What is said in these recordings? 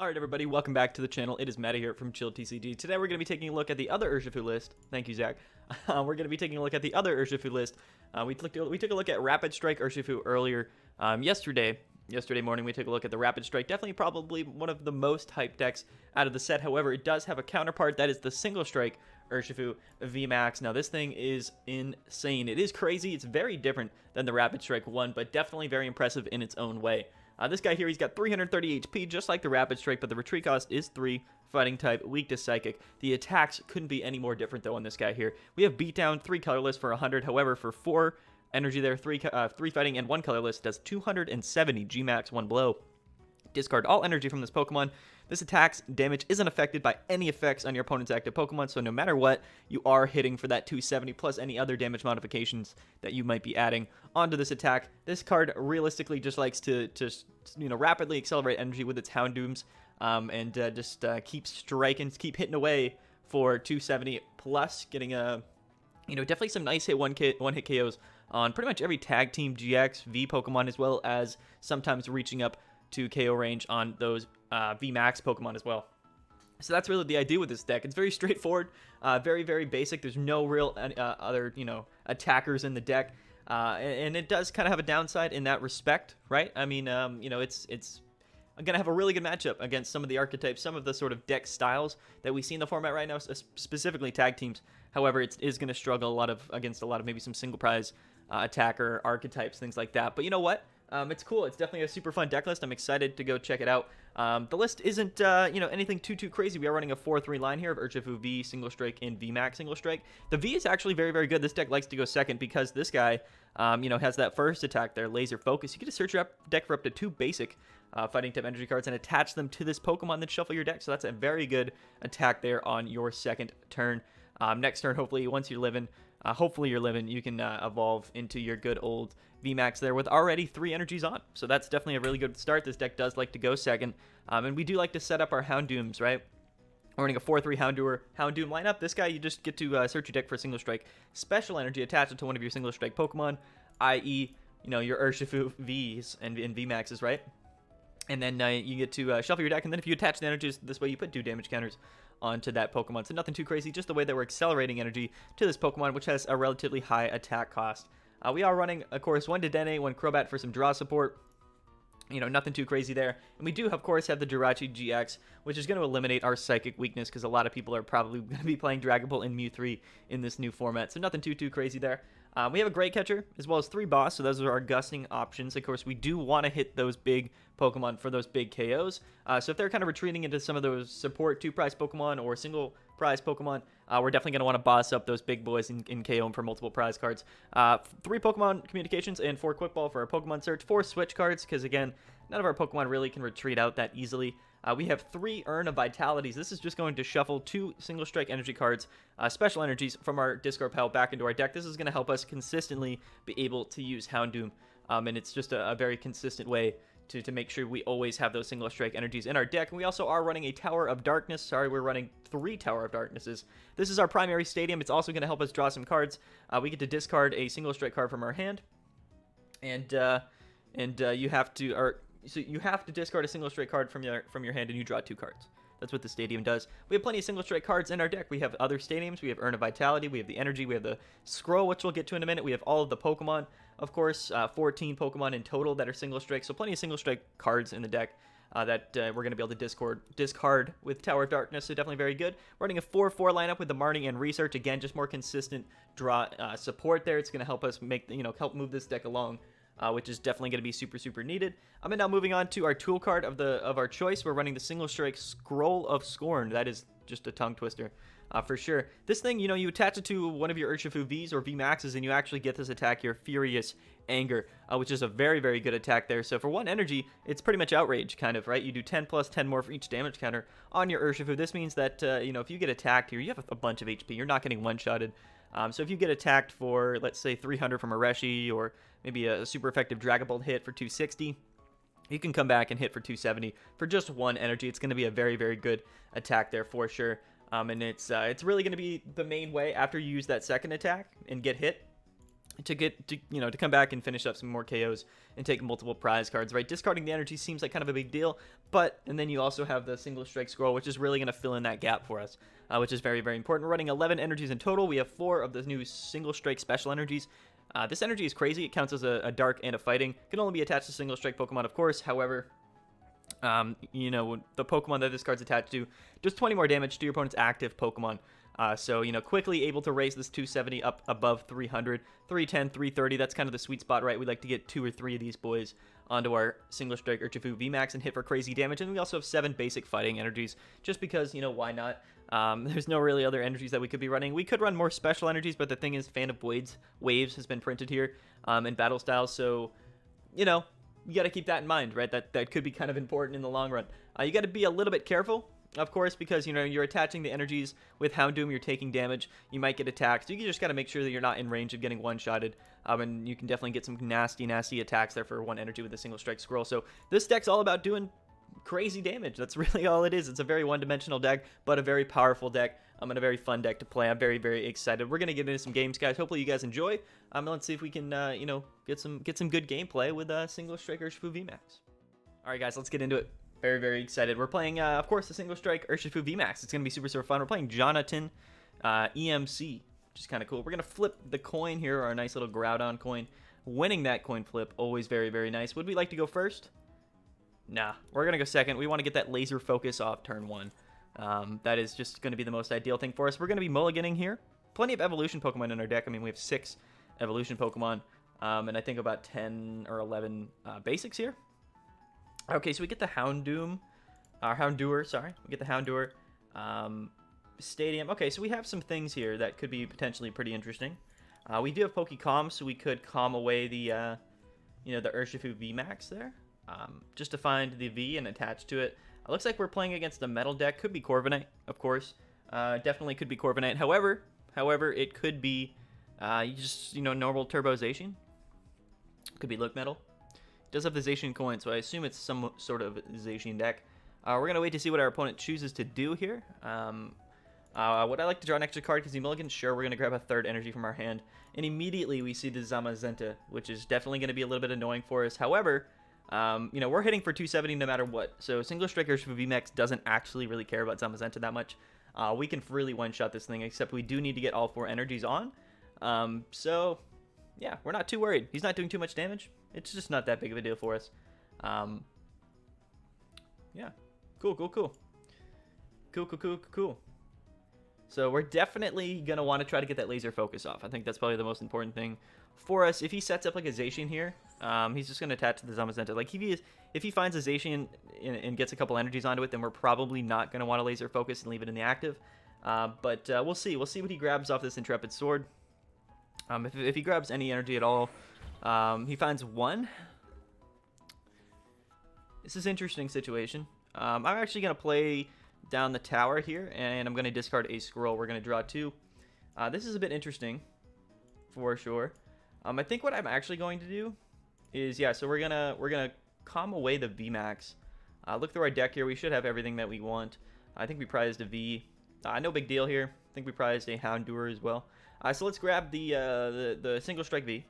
Alright everybody, welcome back to the channel. It is Matty here from ChillTCG. Today we're going to be taking a look at the other Urshifu list. Thank you, Zach. We're going to be taking a look at the other Urshifu list. We took a look at Rapid Strike Urshifu earlier yesterday. Yesterday morning we took a look at the Rapid Strike. Definitely probably one of the most hyped decks out of the set. However, it does have a counterpart. That is the Single Strike Urshifu VMAX. Now this thing is insane. It is crazy. It's very different than the Rapid Strike 1, but definitely very impressive in its own way. This guy here, he's got 330 HP, just like the Rapid Strike, but the retreat cost is 3, fighting type, weak to psychic. The attacks couldn't be any more different, though, on this guy here. We have beatdown, 3 colorless for 100. However, for 4 energy there, 3 fighting, and 1 colorless, does 270 Gmax, 1 blow. Discard all energy from this Pokemon. This attack's damage isn't affected by any effects on your opponent's active Pokemon, so no matter what, you are hitting for that 270 plus any other damage modifications that you might be adding onto this attack. This card realistically just likes to rapidly accelerate energy with its Houndooms and just keep striking, keep hitting away for 270 plus, getting a definitely some nice one hit KOs on pretty much every tag team GX V Pokemon, as well as sometimes reaching up to KO range on those VMAX Pokemon as well. So that's really the idea with this deck. It's very straightforward, very, very basic. There's no real other, attackers in the deck. And it does kind of have a downside in that respect, right? I mean, it's going to have a really good matchup against some of the archetypes, some of the sort of deck styles that we see in the format right now, specifically tag teams. However, it is going to struggle against a lot of maybe some single prize attacker archetypes, things like that. But you know what? It's cool. It's definitely a super fun deck list. I'm excited to go check it out. The list isn't, anything too crazy. We are running a 4-3 line here of Urshifu V Single Strike and VMAX Single Strike. The V is actually very, very good. This deck likes to go second because this guy, has that first attack there, Laser Focus. You get to search your deck for up to 2 basic fighting type energy cards and attach them to this Pokemon, then shuffle your deck. So that's a very good attack there on your second turn. Next turn, hopefully, once you're living, you can evolve into your good old VMAX there with already 3 energies on. So that's definitely a really good start. This deck does like to go second. And we do like to set up our Houndooms, right? We're running a 4-3 Houndoom lineup. This guy, you just get to search your deck for Single Strike Special Energy, attach it to one of your Single Strike Pokemon, i.e., your Urshifu Vs and VMAXs, right? And then you get to shuffle your deck, and then if you attach the energies this way, you put 2 damage counters onto that Pokemon. So nothing too crazy, just the way that we're accelerating energy to this Pokemon, which has a relatively high attack cost. We are running, of course, 1 Dedenne, 1 Crobat for some draw support. Nothing too crazy there. And we do, of course, have the Jirachi-GX, which is going to eliminate our Psychic weakness, because a lot of people are probably going to be playing Dragon Ball and Mew 3 in this new format. So nothing too crazy there. We have a Great Catcher, as well as 3 Boss, so those are our gusting options. Of course, we do want to hit those big Pokemon for those big KOs. So if they're kind of retreating into some of those support 2-prize Pokemon or single prize Pokemon, we're definitely going to want to boss up those big boys in KO them for multiple prize cards. 3 Pokemon Communications and 4 Quick Ball for our Pokemon Search. 4 Switch cards, because again, none of our Pokemon really can retreat out that easily. We have 3 Urn of Vitalities. This is just going to shuffle 2 Single Strike energy cards, special energies from our discard pile back into our deck. This is going to help us consistently be able to use Houndoom, and it's just a very consistent way to make sure we always have those Single Strike energies in our deck. And we also are running a Tower of Darkness. Sorry, we're running 3 Tower of Darknesses. This is our primary stadium. It's also going to help us draw some cards. We get to discard a Single Strike card from our hand, and you have to, so you have to discard a Single Strike card from your hand, and you draw 2 cards. That's what the stadium does. We have plenty of Single Strike cards in our deck. We have other stadiums. We have Urn of Vitality. We have the Energy. We have the Scroll, which we'll get to in a minute. We have all of the Pokemon. Of course, 14 Pokemon in total that are Single Strike. So plenty of Single Strike cards in the deck that we're going to be able to discard with Tower of Darkness. So definitely very good. We're running a 4-4 lineup with the Marnie and Research. Again, just more consistent draw support there. It's going to help us help move this deck along, which is definitely going to be super needed. And now moving on to our tool card of our choice. We're running the Single Strike Scroll of Scorn. That is just a tongue twister for sure. This thing, you attach it to one of your Urshifu Vs or VMAXs, and you actually get this attack here, Furious Anger, which is a very good attack there. So for 1 energy, it's pretty much outrage, kind of, right? You do 10 plus 10 more for each damage counter on your Urshifu. This means that, if you get attacked here, you have a bunch of HP. You're not getting one-shotted. So if you get attacked for, let's say, 300 from a Reshi, or maybe a super effective Dragon Ball hit for 260, you can come back and hit for 270 for just 1 energy. It's going to be a very good attack there for sure. And it's really going to be the main way after you use that second attack and get hit. to get to to come back and finish up some more KOs and take multiple prize cards, right? Discarding the energy seems like kind of a big deal, and then you also have the single strike scroll, which is really going to fill in that gap for us, which is very, very important. We're running 11 energies in total. We have 4 of the new single strike special energies. This energy is crazy. It counts as a dark and a fighting. Can only be attached to single strike Pokemon, of course. However, the Pokemon that this card's attached to does 20 more damage to your opponent's active Pokemon. So, quickly able to raise this 270 up above 300, 310, 330. That's kind of the sweet spot, right? We'd like to get 2 or 3 of these boys onto our single strike Urshifu VMAX and hit for crazy damage. And we also have 7 basic fighting energies, just because, why not? There's no really other energies that we could be running. We could run more special energies, but the thing is, Fan of Waves has been printed here in battle styles. So, you got to keep that in mind, right? That could be kind of important in the long run. You got to be a little bit careful, of course, because, you're attaching the energies with Houndoom, you're taking damage, you might get attacked. So you just got to make sure that you're not in range of getting one-shotted, and you can definitely get some nasty, nasty attacks there for 1 energy with a single strike scroll. So this deck's all about doing crazy damage. That's really all it is. It's a very one-dimensional deck, but a very powerful deck, and a very fun deck to play. I'm very, very excited. We're going to get into some games, guys. Hopefully you guys enjoy. Let's see if we can, get some good gameplay with single strike Urshifu VMAX. All right, guys, let's get into it. Very, very excited. We're playing, of course, the single strike Urshifu VMAX. It's going to be super, super fun. We're playing Jonathan EMC, which is kind of cool. We're going to flip the coin here, our nice little Groudon coin. Winning that coin flip, always very, very nice. Would we like to go first? Nah, we're going to go second. We want to get that laser focus off turn 1. That is just going to be the most ideal thing for us. We're going to be mulliganing here. Plenty of evolution Pokemon in our deck. I mean, we have 6 evolution Pokemon, and I think about 10 or 11 basics here. Okay, so we get the Houndour, sorry. We get the Houndour Stadium. Okay, so we have some things here that could be potentially pretty interesting. We do have Pokécom, so we could calm away the, the Urshifu VMAX there. Just to find the V and attach to it. It looks like we're playing against a metal deck. Could be Corviknight, of course. Definitely could be Corviknight. However, it could be just, normal Turbo Zacian. Could be Look Metal. It does have the Zacian coin, so I assume it's some sort of Zacian deck. We're going to wait to see what our opponent chooses to do here. Would I like to draw an extra card because he mulligans? Sure, we're going to grab a 3rd energy from our hand. And immediately we see the Zamazenta, which is definitely going to be a little bit annoying for us. However, we're hitting for 270 no matter what. So single strike Urshifu VMAX doesn't actually really care about Zamazenta that much. We can really one-shot this thing, except we do need to get all 4 energies on. So, yeah, we're not too worried. He's not doing too much damage. It's just not that big of a deal for us. Yeah. Cool. So we're definitely going to want to try to get that laser focus off. I think that's probably the most important thing for us. If he sets up like a Zacian here, he's just going to attach to the Zamazenta. Like if he finds a Zacian and gets a couple energies onto it, then we're probably not going to want to laser focus and leave it in the active. But we'll see. We'll see what he grabs off this Intrepid Sword. If he grabs any energy at all, he finds 1. This is an interesting situation. I'm actually going to play down the tower here, and I'm going to discard a scroll. We're going to draw 2. This is a bit interesting, for sure. I think what I'm actually going to do is, yeah, so we're gonna calm away the VMAX. Look through our deck here. We should have everything that we want. I think we prized a V. No big deal here. I think we prized a Houndour as well. So let's grab the single strike V.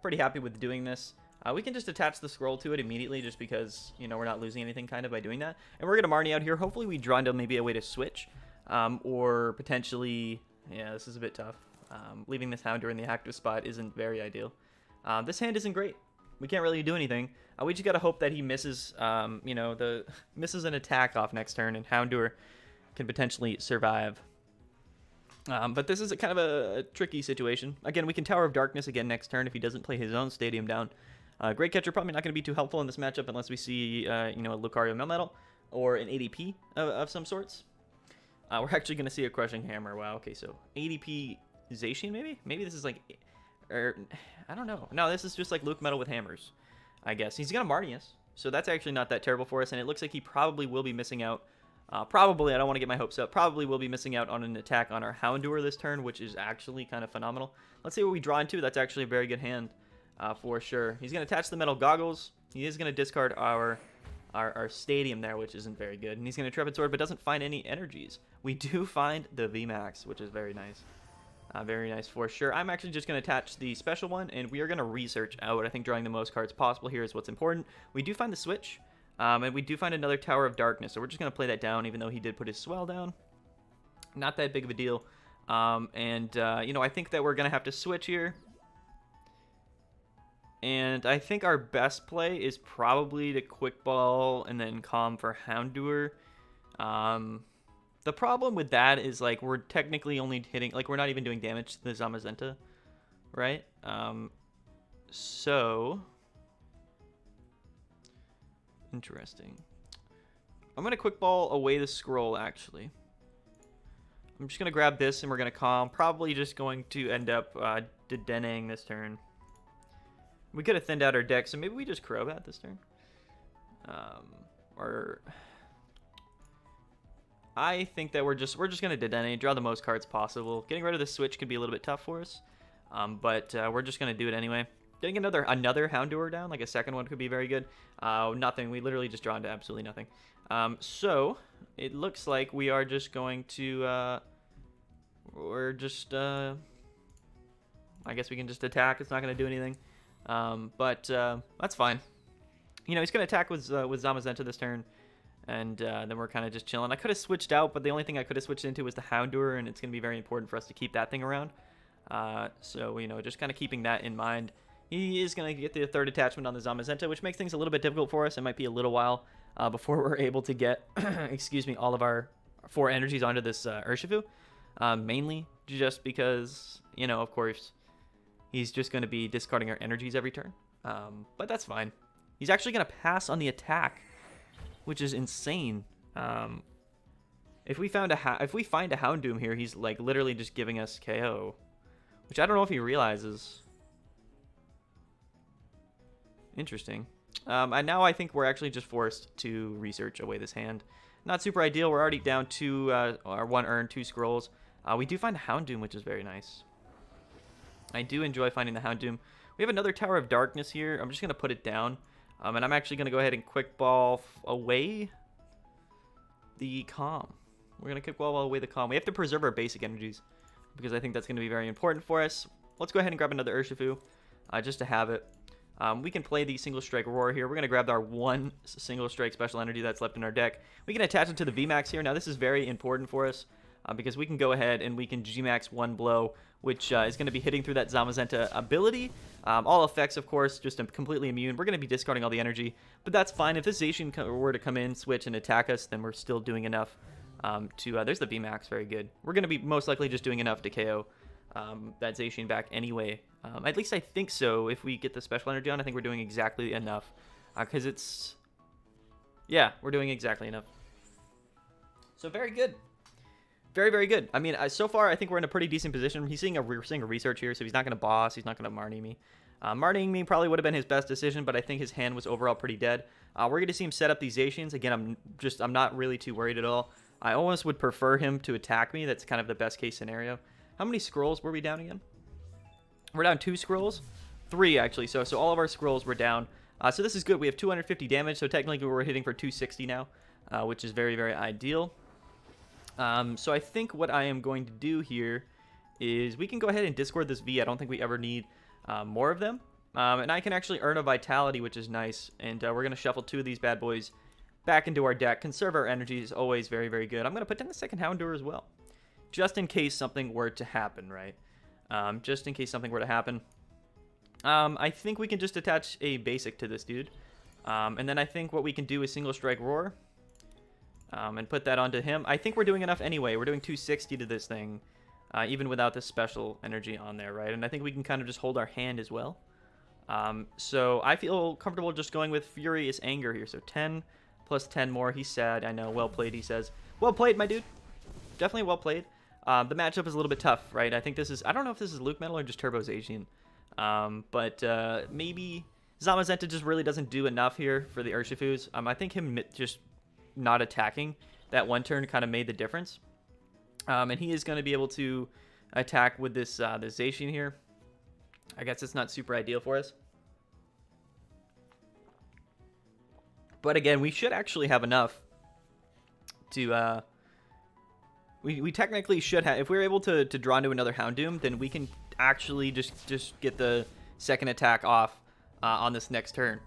Pretty happy with doing this. We can just attach the scroll to it immediately just because, we're not losing anything kind of by doing that. And we're going to Marnie out here. Hopefully we draw into maybe a way to switch. Or potentially, yeah, this is a bit tough. Leaving this Houndour in the active spot isn't very ideal. This hand isn't great. We can't really do anything. We just got to hope that he misses, misses an attack off next turn, and Houndour can potentially survive. But this is kind of a tricky situation. Again, we can Tower of Darkness again next turn if he doesn't play his own Stadium down. Great Catcher probably not going to be too helpful in this matchup unless we see, a Lucario Melmetal or an ADP of some sorts. We're actually going to see a Crushing Hammer. Wow, okay, so ADP Zacian maybe? Maybe this is like, I don't know. No, this is just like Luke Metal with hammers, I guess. He's going to Marnius, so that's actually not that terrible for us, and it looks like he probably will be missing out. Probably, I don't want to get my hopes up, probably will be missing out on an attack on our Houndour this turn, which is actually kind of phenomenal. Let's see what we draw into. That's actually a very good hand for sure. He's going to attach the metal goggles. He is going to discard our Stadium there, which isn't very good. And he's going to Intrepid Sword, but doesn't find any energies. We do find the VMAX, which is very nice. Very nice for sure. I'm actually just going to attach the special one, and we are going to research out. I think drawing the most cards possible here is what's important. We do find the switch, and we do find another Tower of Darkness, so we're just going to play that down, even though he did put his swell down. Not that big of a deal. You know, I think that we're going to have to switch here. And I think our best play is probably to Quick Ball and then Calm for Houndour. The problem with that is, like, we're technically only hitting, like, we're not even doing damage to the Zamazenta, right? So, interesting. I'm going to Quick Ball away the scroll, actually. I'm just going to grab this and we're going to Calm. Probably just going to end up Dedenne-ing this turn. We could have thinned out our deck, so maybe we just Crobat this turn. Or I think that we're just gonna Dedenne, draw the most cards possible. Getting rid of the switch could be a little bit tough for us, but we're just gonna do it anyway. Getting another Houndour down, like a second one, could be very good. Nothing. We literally just draw into absolutely nothing. So it looks like we are just going to I guess we can just attack. It's not gonna do anything. But that's fine. You know, he's going to attack with Zamazenta this turn, and then we're kind of just chilling. I could have switched out, but the only thing I could have switched into was the Houndour, and it's going to be very important for us to keep that thing around. So, you know, just kind of keeping that in mind. He is going to get the third attachment on the Zamazenta, which makes things a little bit difficult for us. It might be a little while before we're able to get, excuse me, all of our 4 energies onto this Urshifu. Mainly just because, you know, of course, he's just going to be discarding our energies every turn. But that's fine. He's actually going to pass on the attack, which is insane. If we find a Houndoom here, he's like literally just giving us KO, which I don't know if he realizes. Interesting. And now I think we're actually just forced to research away this hand. Not super ideal. We're already down to our 1 urn, 2 scrolls. We do find a Houndoom, which is very nice. I do enjoy finding the Houndoom. We have another Tower of Darkness here. I'm just going to put it down. And I'm actually going to go ahead and Quick Ball away the Calm. We're going to Quick Ball away the Calm. We have to preserve our basic energies because I think that's going to be very important for us. Let's go ahead and grab another Urshifu just to have it. We can play the Single Strike Roar here. We're going to grab our 1 Single Strike special energy that's left in our deck. We can attach it to the VMAX here. Now, this is very important for us because we can go ahead and we can Gmax 1 blow, which is going to be hitting through that Zamazenta ability. All effects, of course, just completely immune. We're going to be discarding all the energy, but that's fine. If this Zacian were to come in, switch, and attack us, then we're still doing enough there's the VMAX, very good. We're going to be most likely just doing enough to KO that Zacian back anyway. At least I think so. If we get the special energy on, I think we're doing exactly enough. Because it's... Yeah, we're doing exactly enough. So very good. Very, very good. I mean, so far, I think we're in a pretty decent position. We're seeing a research here, so he's not going to boss. He's not going to Marnie me. Marnieing me probably would have been his best decision, but I think his hand was overall pretty dead. We're going to see him set up these Zacians. Again, I'm not really too worried at all. I almost would prefer him to attack me. That's kind of the best case scenario. How many scrolls were we down again? We're down 2 scrolls. 3, actually. So all of our scrolls were down. So this is good. We have 250 damage, so technically we're hitting for 260 now, which is very, very ideal. So I think what I am going to do here is we can go ahead and discord this V. I don't think we ever need more of them. And I can actually earn a Vitality, which is nice. And we're going to shuffle 2 of these bad boys back into our deck. Conserve our energy is always very, very good. I'm going to put down the second Houndour as well, just in case something were to happen, right? Just in case something were to happen. I think we can just attach a basic to this dude. And then I think what we can do is Single Strike Roar. And put that onto him. I think we're doing enough anyway. We're doing 260 to this thing, even without this special energy on there, right? And I think we can kind of just hold our hand as well. So I feel comfortable just going with Furious Anger here. So 10 plus 10 more. He's sad. I know. Well played, he says. Well played, my dude. Definitely well played. The matchup is a little bit tough, right? I think this is... I don't know if this is Luke Metal or just Turbo Zacian. But maybe Zamazenta just really doesn't do enough here for the Urshifus. I think him just not attacking that one turn kind of made the difference. And he is going to be able to attack with this this Zacian here. I guess it's not super ideal for us. But again, we should actually have enough to We technically should have. If we were able to draw into another Houndoom, then we can actually just get the second attack off on this next turn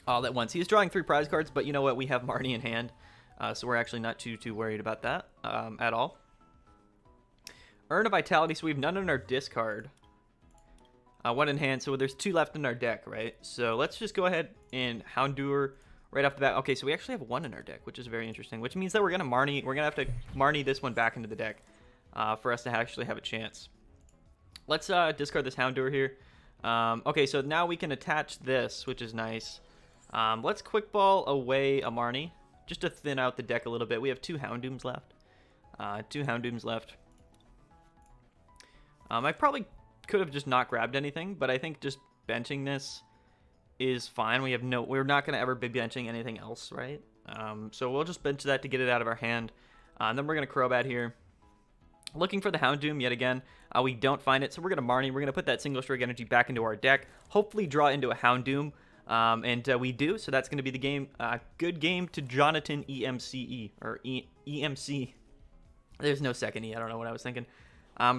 all at once. He's drawing 3 prize cards, but you know what? We have Marnie in hand, so we're actually not too worried about that at all. Earn a Vitality, so we have none in our discard. 1 in hand, so there's 2 left in our deck, right? So let's just go ahead and Houndour right off the bat. Okay, so we actually have 1 in our deck, which is very interesting, which means that we're gonna have to Marnie this one back into the deck for us to actually have a chance. Let's discard this Houndour here. Okay, so now we can attach this, which is nice. Let's Quick Ball away a Marnie, just to thin out the deck a little bit. We have 2 Houndooms left. 2 Houndooms left. I probably could have just not grabbed anything, but I think just benching this is fine. We're not going to ever be benching anything else, right? So we'll just bench that to get it out of our hand. And then we're going to Crobat here. Looking for the Houndoom yet again. We don't find it, so we're going to Marnie. We're going to put that single strike energy back into our deck. Hopefully draw into a Houndoom. And we do, so that's going to be the game. Good game to Jonathan EMCE, or EMC. There's no second E. I don't know what I was thinking.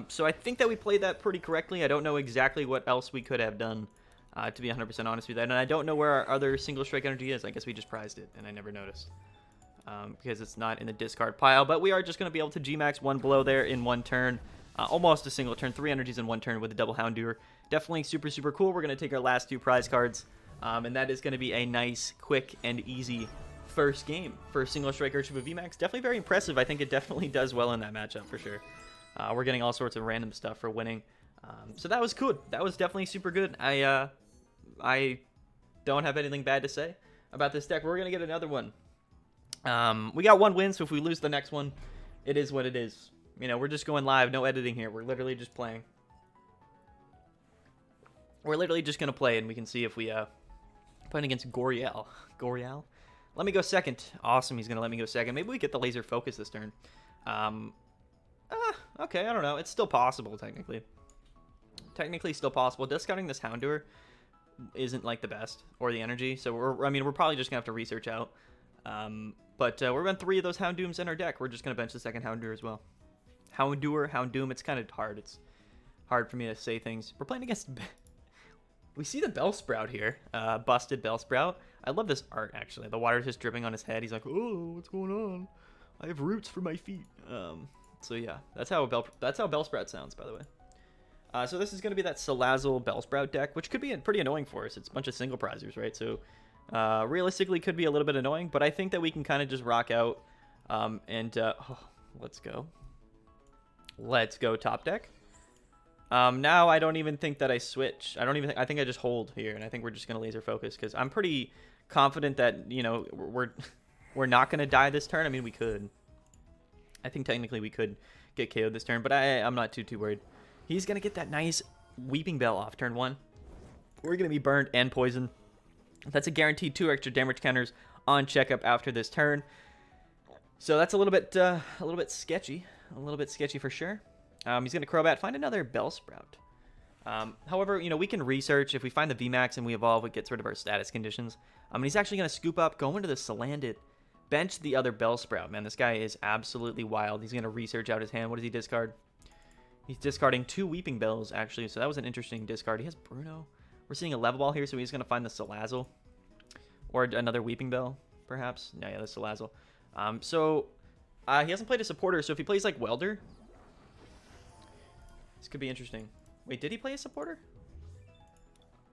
So I think that we played that pretty correctly. I don't know exactly what else we could have done, to be 100% honest with that. And I don't know where our other single strike energy is. I guess we just prized it, and I never noticed. Because it's not in the discard pile. But we are just going to be able to G-Max 1 below there in 1 turn. Almost a single turn. 3 energies in 1 turn with a double Houndour. Definitely super cool. We're going to take our last 2 prize cards. And that is going to be a nice, quick, and easy first game for single strike Urshifu VMAX. Definitely very impressive. I think it definitely does well in that matchup for sure. We're getting all sorts of random stuff for winning. So that was good. That was definitely super good. I don't have anything bad to say about this deck. We're going to get another one. We got 1 win, so if we lose the next one, it is what it is. You know, we're just going live. No editing here. We're literally just playing. We're literally just going to play, and we can see if we playing against Goriel. Goriel? Let me go second. Awesome, he's going to let me go second. Maybe we get the laser focus this turn. Okay, I don't know. It's still possible, technically. Technically still possible. Discounting this Houndour isn't, like, the best. Or the energy. So, we're probably just going to have to research out. But we're running 3 of those Houndooms in our deck. We're just going to bench the second Houndour as well. Houndour, Houndoom. It's kind of hard. It's hard for me to say things. We're playing against... We see the Bellsprout here. Busted Bellsprout. I love this art, actually. The water's just dripping on his head. He's like, oh, what's going on? I have roots for my feet. So yeah, that's how Bellsprout sounds, by the way. So this is going to be that Salazzle Bellsprout deck, which could be pretty annoying for us. It's a bunch of single prizers, right? So realistically, could be a little bit annoying, but I think that we can kind of just rock out. Let's go. Let's go top deck. Now I don't even think that I switch. I think I just hold here, and I think we're just going to laser focus, because I'm pretty confident that, you know, we're not going to die this turn. I mean, we could. I think technically we could get KO'd this turn, but I'm not too worried. He's going to get that nice Weeping Bell off turn 1. We're going to be burned and poisoned. That's a guaranteed 2 extra damage counters on checkup after this turn. So that's a little bit sketchy. A little bit sketchy for sure. He's going to Crobat, find another Bellsprout. However, you know, we can research. If we find the VMAX and we evolve, it gets rid of our status conditions. And he's actually going to scoop up, go into the Salandit, bench the other Bellsprout. Man, this guy is absolutely wild. He's going to research out his hand. What does he discard? He's discarding 2 Weeping Bells, actually. So that was an interesting discard. He has Bruno. We're seeing a level ball here, so he's going to find the Salazzle. Or another Weeping Bell, perhaps. Yeah, the Salazzle. He hasn't played a supporter, so if he plays like Welder, this could be interesting. Wait, did he play a supporter?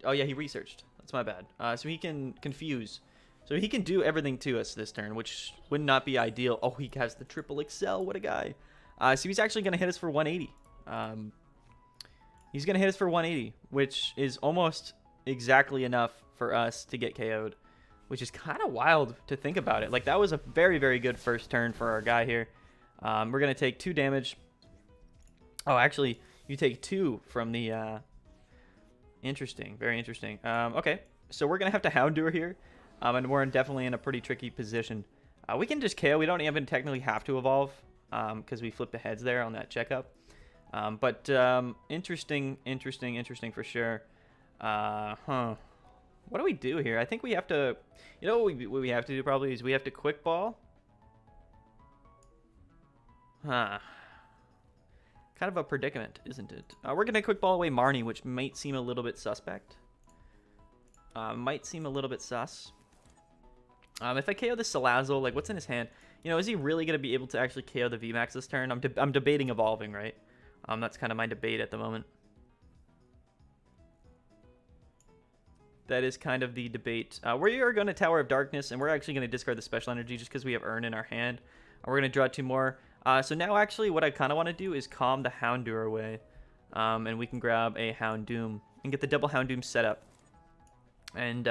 Oh, yeah, he researched. That's my bad. So he can confuse. So he can do everything to us this turn, which would not be ideal. Oh, he has the triple excel. What a guy. So he's actually going to hit us for 180. He's going to hit us for 180, which is almost exactly enough for us to get KO'd, which is kind of wild to think about it. Like, that was a very good first turn for our guy here. We're going to take 2 damage. Oh, actually, you take 2 from the... Interesting. Very interesting. Okay, so we're going to have to Houndour here. And we're definitely in a pretty tricky position. We can just KO. We don't even technically have to evolve because we flipped the heads there on that checkup. Interesting for sure. What do we do here? I think we have to... You know what we have to do probably is we have to Quick Ball. Huh. Kind of a predicament, isn't it? We're going to quick ball away Marnie, which might seem a little bit suspect. Might seem a little bit sus. If I KO the Salazzle, like, what's in his hand? You know, is he really going to be able to actually KO the VMAX this turn? I'm debating evolving, right? That's kind of my debate at the moment. That is kind of the debate. We are going to Tower of Darkness, and we're actually going to discard the special energy just because we have Urn in our hand. We're going to draw 2 more. So now, actually, what I kind of want to do is calm the Houndour away. And we can grab a Houndoom and get the double Houndoom set up. And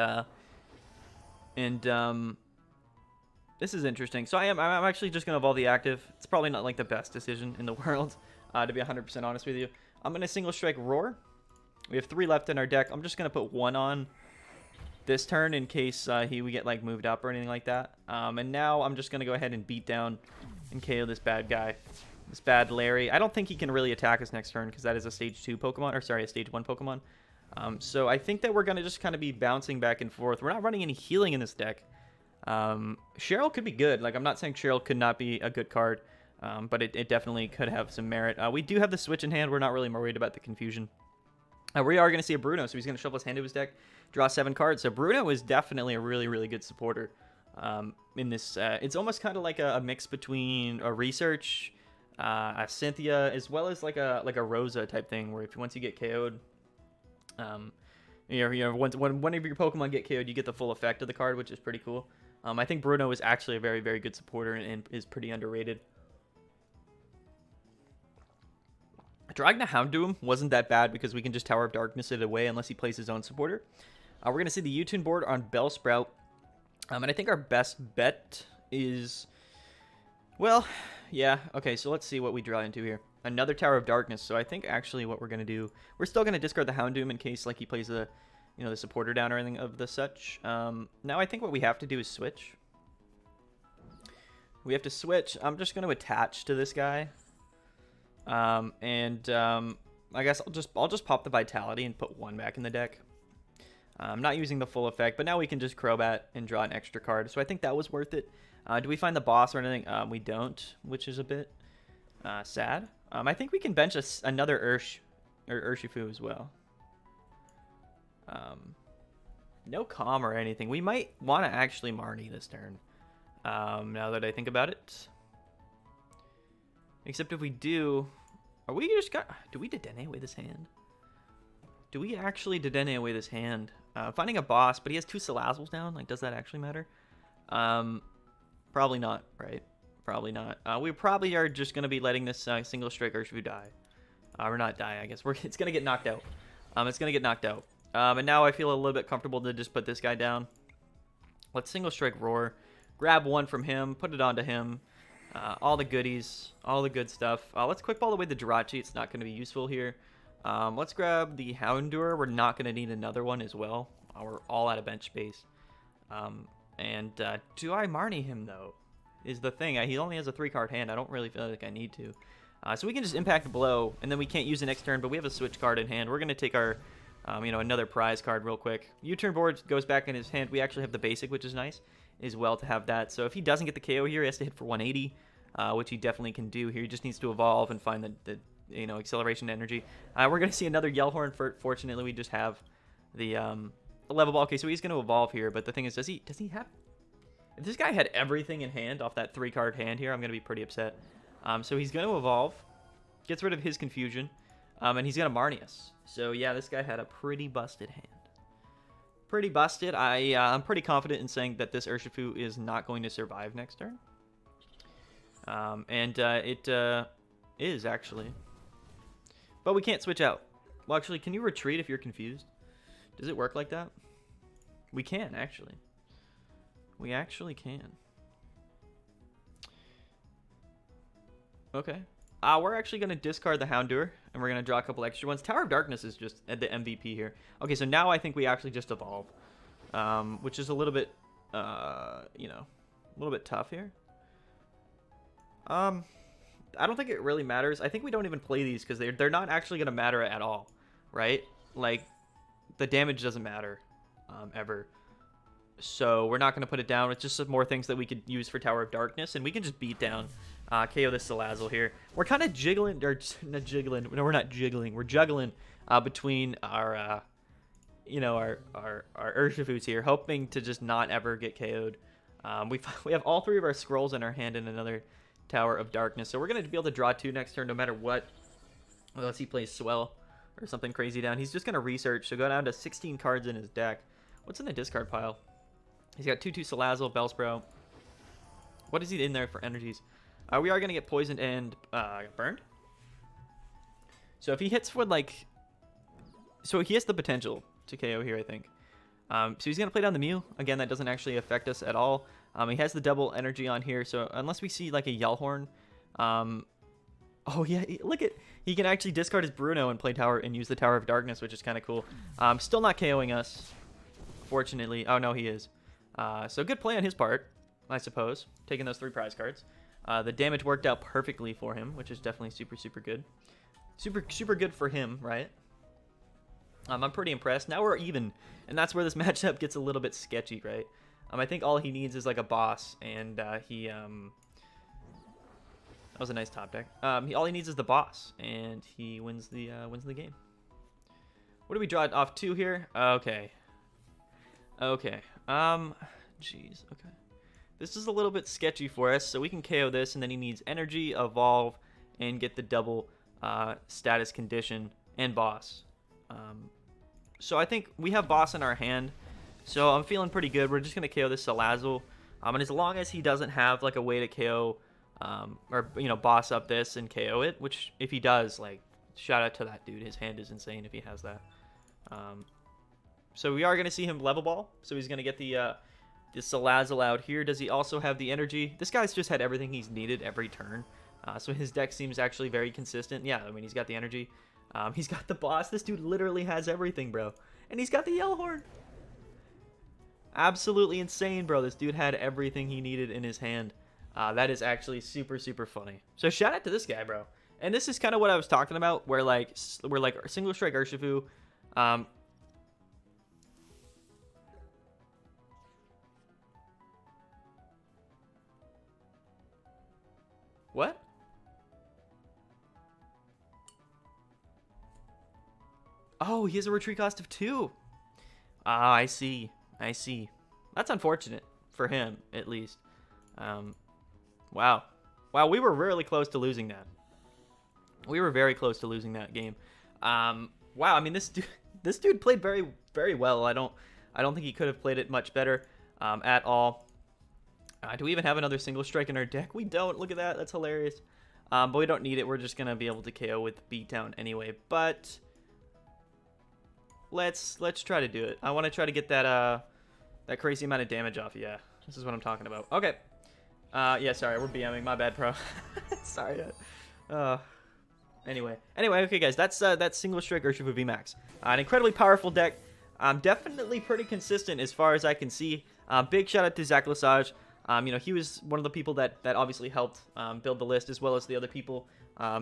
this is interesting. So I'm actually just going to evolve the active. It's probably not, like, the best decision in the world, to be 100% honest with you. I'm going to single strike Roar. We have 3 left in our deck. I'm just going to put 1 on this turn in case we get, like, moved up or anything like that. And now I'm just going to go ahead and beat down and KO this bad guy. This bad Larry. I don't think he can really attack us next turn because that is a stage 2 Pokemon. Or, sorry, a stage 1 Pokemon. So I think that we're going to just kind of be bouncing back and forth. We're not running any healing in this deck. Cheryl could be good. Like, I'm not saying Cheryl could not be a good card. But it definitely could have some merit. We do have the switch in hand. We're not really worried about the confusion. We are going to see a Bruno, so he's going to shuffle his hand to his deck, draw 7 cards. So Bruno is definitely a really, really good supporter in this. It's almost kind of like a mix between a Research, a Cynthia, as well as like a Rosa type thing, where once you get KO'd, when one of your Pokemon get KO'd, you get the full effect of the card, which is pretty cool. I think Bruno is actually a very, very good supporter and is pretty underrated. Drawing the Houndoom wasn't that bad because we can just Tower of Darkness it away unless he plays his own supporter. We're going to see the U-Tune board on Bellsprout. And I think our best bet is... Well, yeah. Okay, so let's see what we draw into here. Another Tower of Darkness. So I think actually what we're going to do... We're still going to discard the Houndoom in case like he plays the, the supporter down or anything of the such. Now I think what we have to do is switch. We have to switch. I'm just going to attach to this guy. I guess I'll just pop the Vitality and put 1 back in the deck. I'm not using the full effect, but now we can just Crobat and draw an extra card. So I think that was worth it. Do we find the boss or anything? We don't, which is a bit sad. I think we can bench another Urshifu as well. No Calm or anything. We might want to actually Marnie this turn. Now that I think about it. Except if we do... Are we just got... Do we Dedenne away this hand? Do we actually Dedenne away this hand? Finding a boss, but he has 2 Salazzles down. Like, does that actually matter? Probably not, right? Probably not. We probably are just going to be letting this single strike Urshifu die. Or not die, I guess. It's going to get knocked out. It's going to get knocked out. And now I feel a little bit comfortable to just put this guy down. Let's single strike Roar. Grab 1 from him. Put it onto him. All the goodies, all the good stuff. Let's quick ball away the Jirachi. It's not going to be useful here. Let's grab the Houndour. We're not going to need another one as well. We're all out of bench space. Do I Marnie him, though? Is the thing. He only has a 3-card hand. I don't really feel like I need to. So we can just Impact Blow, and then we can't use the next turn, but we have a switch card in hand. We're going to take our, another prize card real quick. U-turn board goes back in his hand. We actually have the basic, which is nice as well to have that. So if he doesn't get the KO here, he has to hit for 180, which he definitely can do here. He just needs to evolve and find the acceleration energy. We're going to see another Yellhorn. Fortunately, we just have the level ball. Okay, so he's going to evolve here, but the thing is, does he have... If this guy had everything in hand off that 3-card hand here, I'm going to be pretty upset. So he's going to evolve, gets rid of his confusion, and he's going to Marnie us. So yeah, this guy had a pretty busted hand. Pretty busted. I'm pretty confident in saying that this Urshifu is not going to survive next turn. It is, actually. But we can't switch out. Well, actually, can you retreat if you're confused? Does it work like that? We can, actually. We actually can. Okay. We're actually going to discard the Houndour, and we're going to draw a couple extra ones. Tower of Darkness is just the MVP here. Okay, so now I think we actually just evolve, which is a little bit, a little bit tough here. I don't think it really matters. I think we don't even play these because they're not actually going to matter at all, right? Like, the damage doesn't matter, ever. So we're not going to put it down. It's just some more things that we could use for Tower of Darkness, and we can just beat down KO this Salazzle here. We're kind of jiggling, or not jiggling. No, we're not jiggling. We're juggling between our, you know, our Urshifus here, hoping to just not ever get KO'd. We have all 3 of our scrolls in our hand in another Tower of Darkness, so we're going to be able to draw 2 next turn no matter what. Unless he plays Swell or something crazy down. He's just going to research, so go down to 16 cards in his deck. What's in the discard pile? He's got 2/2 Salazzle, Bellsprout. What is he in there for energies? We are going to get poisoned and burned. So if he hits with like... So he has the potential to KO here, I think. So he's going to play down the Mew. Again, that doesn't actually affect us at all. He has the double energy on here, so unless we see like a Yellhorn... oh yeah, look at... He can actually discard his Bruno and play Tower and use the Tower of Darkness, which is kind of cool. Still not KOing us, fortunately. Oh no, he is. So good play on his part, I suppose, taking those 3 prize cards. The damage worked out perfectly for him, which is definitely super, super good. Super good for him, right? I'm pretty impressed. Now we're even, and that's where this matchup gets a little bit sketchy, right? I think all he needs is like a boss, and that was a nice top deck. All he needs is the boss, and he wins the game. What do we draw off 2 here? Okay. Jeez. Okay. This is a little bit sketchy for us, so we can KO this, and then he needs energy, evolve, and get the double status condition and boss. So I think we have boss in our hand, so I'm feeling pretty good. We're just gonna KO this Salazzle, and as long as he doesn't have like a way to KO, or you know, boss up this and KO it, which if he does, like, shout out to that dude. His hand is insane if he has that. So we are gonna see him level ball. So he's gonna get the Salazzle out here. Does he also have the energy? This guy's just had everything he's needed every turn. So his deck seems actually very consistent. Yeah, I mean, he's got the energy. He's got the boss. This dude literally has everything, bro. And he's got the Yellhorn. Absolutely insane, bro. This dude had everything he needed in his hand. That is actually super, super funny. So shout out to this guy, bro. And this is kind of what I was talking about, where like single strike Urshifu. What? Oh, he has a retreat cost of 2. Ah, I see. That's unfortunate for him, at least. Wow, we were really close to losing that. We were very close to losing that game. Wow, I mean, this dude played very, very well. I don't think he could have played it much better at all. Do we even have another single strike in our deck? We don't. Look at that. That's hilarious. But we don't need it. We're just gonna be able to KO with beatdown anyway. But let's try to do it. I want to try to get that crazy amount of damage off. Yeah, this is what I'm talking about. Okay. Yeah, sorry, we're BMing. My bad, bro. Sorry. Anyway, okay, guys, that's single strike Urshifu VMAX. An incredibly powerful deck. Definitely pretty consistent as far as I can see. Big shout out to Zach Lesage. You know, he was one of the people that obviously helped build the list, as well as the other people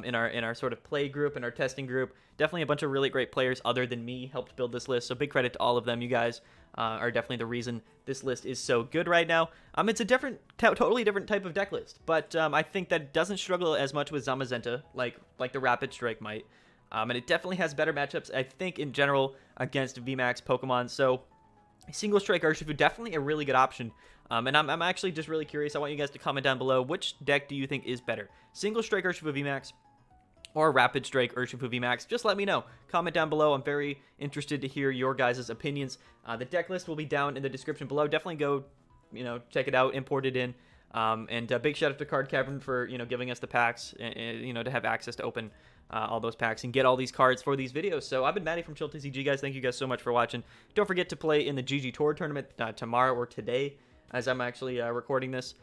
in our sort of play group and our testing group. Definitely a bunch of really great players other than me helped build this list, so big credit to all of them. You guys are definitely the reason this list is so good right now. It's a totally different type of deck list, but I think that it doesn't struggle as much with Zamazenta like the Rapid Strike might, and it definitely has better matchups, I think, in general against VMAX Pokemon. So single strike Urshifu, definitely a really good option. And I'm actually just really curious. I want you guys to comment down below, which deck do you think is better? Single strike Urshifu VMAX or Rapid Strike Urshifu VMAX? Just let me know. Comment down below. I'm very interested to hear your guys' opinions. The deck list will be down in the description below. Definitely go, you know, check it out, import it in. And big shout out to Card Cavern for, you know, giving us the packs, you know, to have access to open all those packs and get all these cards for these videos. So I've been Maddie from ChillTCG, guys. Thank you guys so much for watching. Don't forget to play in the GG Tour tournament tomorrow or today, as I'm actually recording this.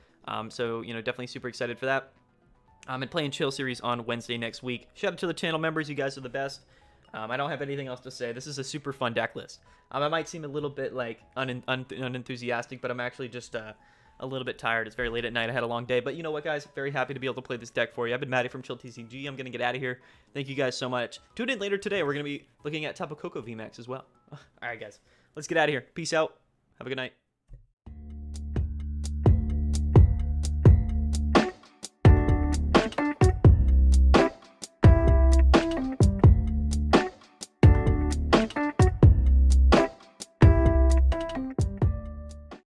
So, you know, definitely super excited for that. And playing Chill Series on Wednesday next week. Shout out to the channel members. You guys are the best. I don't have anything else to say. This is a super fun deck list. I might seem a little bit, like, unenthusiastic, but I'm actually just a little bit tired. It's very late at night. I had a long day. But you know what, guys? Very happy to be able to play this deck for you. I've been Maddie from ChillTCG. I'm going to get out of here. Thank you guys so much. Tune in later today. We're going to be looking at Tapu Koko VMAX as well. All right, guys. Let's get out of here. Peace out. Have a good night.